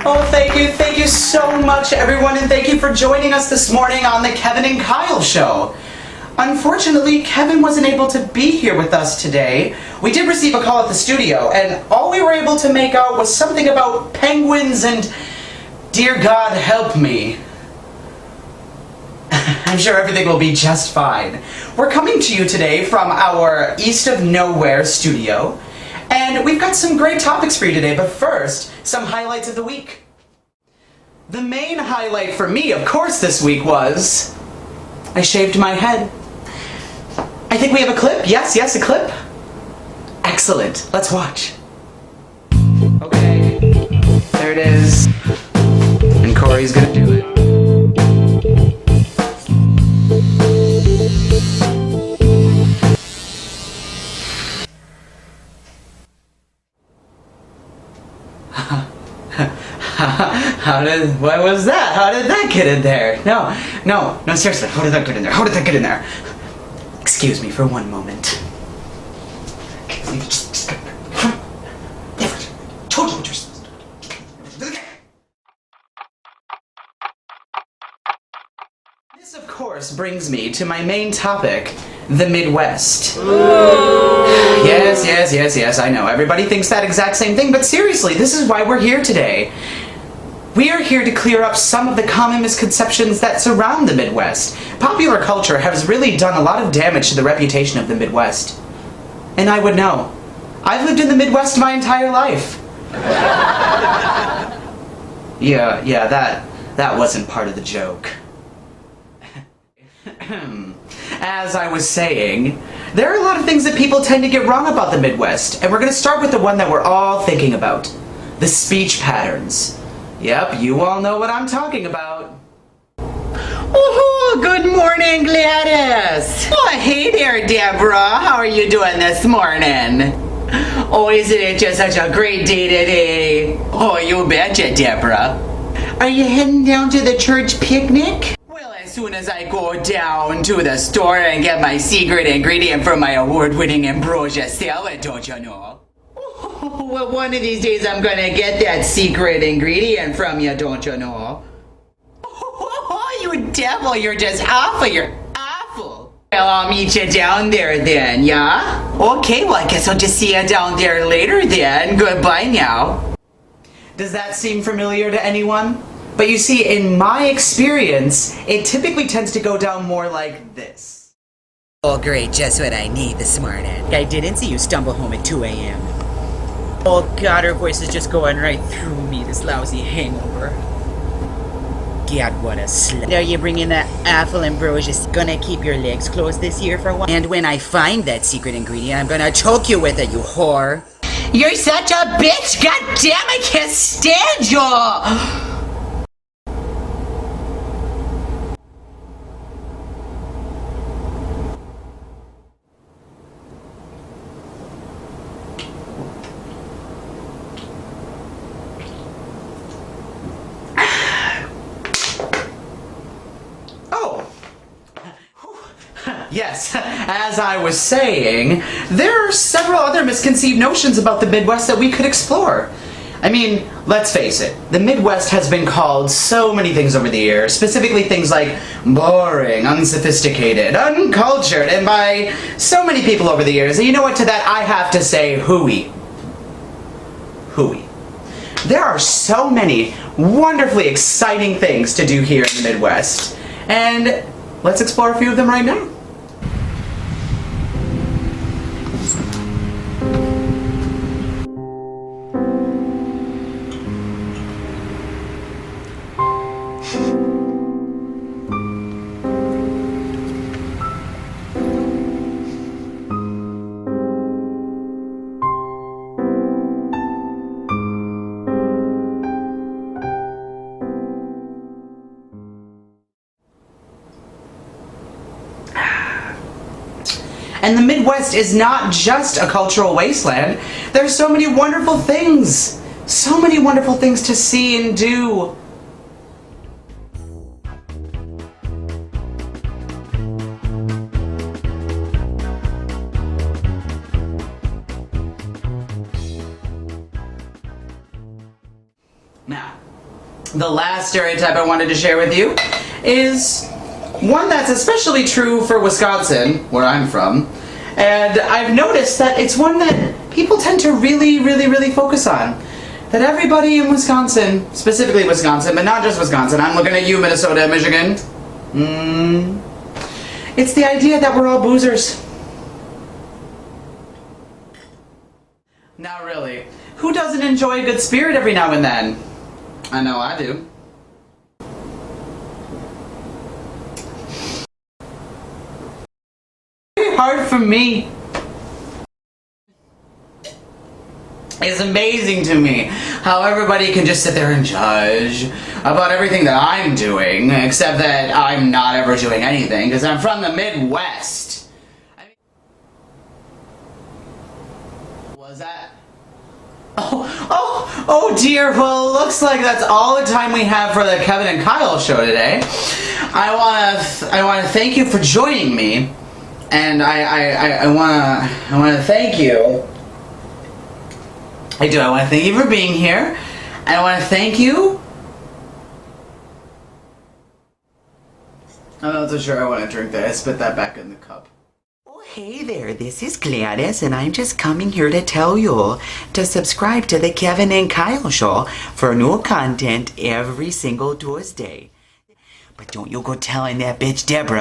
Oh, thank you so much, everyone, and thank you for joining us this morning on the Kevin and Kyle Show. Unfortunately, Kevin wasn't able to be here with us today. We did receive a call at the studio, and all we were able to make out was something about penguins and dear God help me. I'm sure everything will be just fine. We're coming to you today from our East of Nowhere studio, and we've got some great topics for you today, but first, some highlights of the week. The main highlight for me, of course, this week was I shaved my head. I think we have a clip. Yes, a clip. Excellent. Let's watch. Okay, there it is. And Corey's gonna do it. What was that? How did that get in there? No, seriously, how did that get in there? How did that get in there? Excuse me for one moment. Told you what you're supposed to do. This, of course, brings me to my main topic, the Midwest. Yes, I know. Everybody thinks that exact same thing, but seriously, this is why we're here today. We are here to clear up some of the common misconceptions that surround the Midwest. Popular culture has really done a lot of damage to the reputation of the Midwest. And I would know. I've lived in the Midwest my entire life. Yeah, that wasn't part of the joke. As I was saying, there are a lot of things that people tend to get wrong about the Midwest, and we're going to start with the one that we're all thinking about. The speech patterns. Yep, you all know what I'm talking about. Oh, good morning, Gladys. Oh, hey there, Deborah. How are you doing this morning? Oh, isn't it just such a great day today? Oh, you betcha, Deborah. Are you heading down to the church picnic? Well, as soon as I go down to the store and get my secret ingredient for my award-winning ambrosia salad, don't you know? Well, one of these days I'm gonna get that secret ingredient from you, don't you know? Oh, you devil, you're just awful, you're awful. Well, I'll meet you down there then, yeah? Okay, well, I guess I'll just see you down there later then. Goodbye now. Does that seem familiar to anyone? But you see, in my experience, it typically tends to go down more like this. Oh great, just what I need this morning. I didn't see you stumble home at 2 a.m. Oh god, her voice is just going right through me, this lousy hangover. God, what a slut. Are you bringing that apple ambrosia? Gonna keep your legs closed this year for a while? And when I find that secret ingredient, I'm gonna choke you with it, you whore. You're such a bitch! God damn, I can't stand you! Yes, as I was saying, there are several other misconceived notions about the Midwest that we could explore. I mean, let's face it, the Midwest has been called so many things over the years, specifically things like boring, unsophisticated, uncultured, and by so many people over the years. And you know what, to that I have to say, hooey. Hooey. There are so many wonderfully exciting things to do here in the Midwest, and let's explore a few of them right now. And the Midwest is not just a cultural wasteland. There's so many wonderful things to see and do. Now, The last stereotype I wanted to share with you is one that's especially true for Wisconsin, where I'm from. And I've noticed that it's one that people tend to really focus on. That everybody in Wisconsin, specifically Wisconsin, but not just Wisconsin, I'm looking at you, Minnesota and Michigan. It's the idea that we're all boozers. Now really, who doesn't enjoy a good spirit every now and then? I know I do. Very hard for me. It's amazing to me how everybody can just sit there and judge about everything that I'm doing, except that I'm not ever doing anything because I'm from the Midwest. Was that? Oh dear, well, looks like that's all the time we have for the Kevin and Kyle show today. I wanna thank you for joining me, and I wanna thank you. I do. I want to thank you for being here. And I want to thank you. I'm not so sure I want to drink that. I spit that back in the cup. Oh, hey there, this is Gladys, and I'm just coming here to tell you to subscribe to the Kevin and Kyle show for new content every single Tuesday. But don't you go telling that bitch Deborah.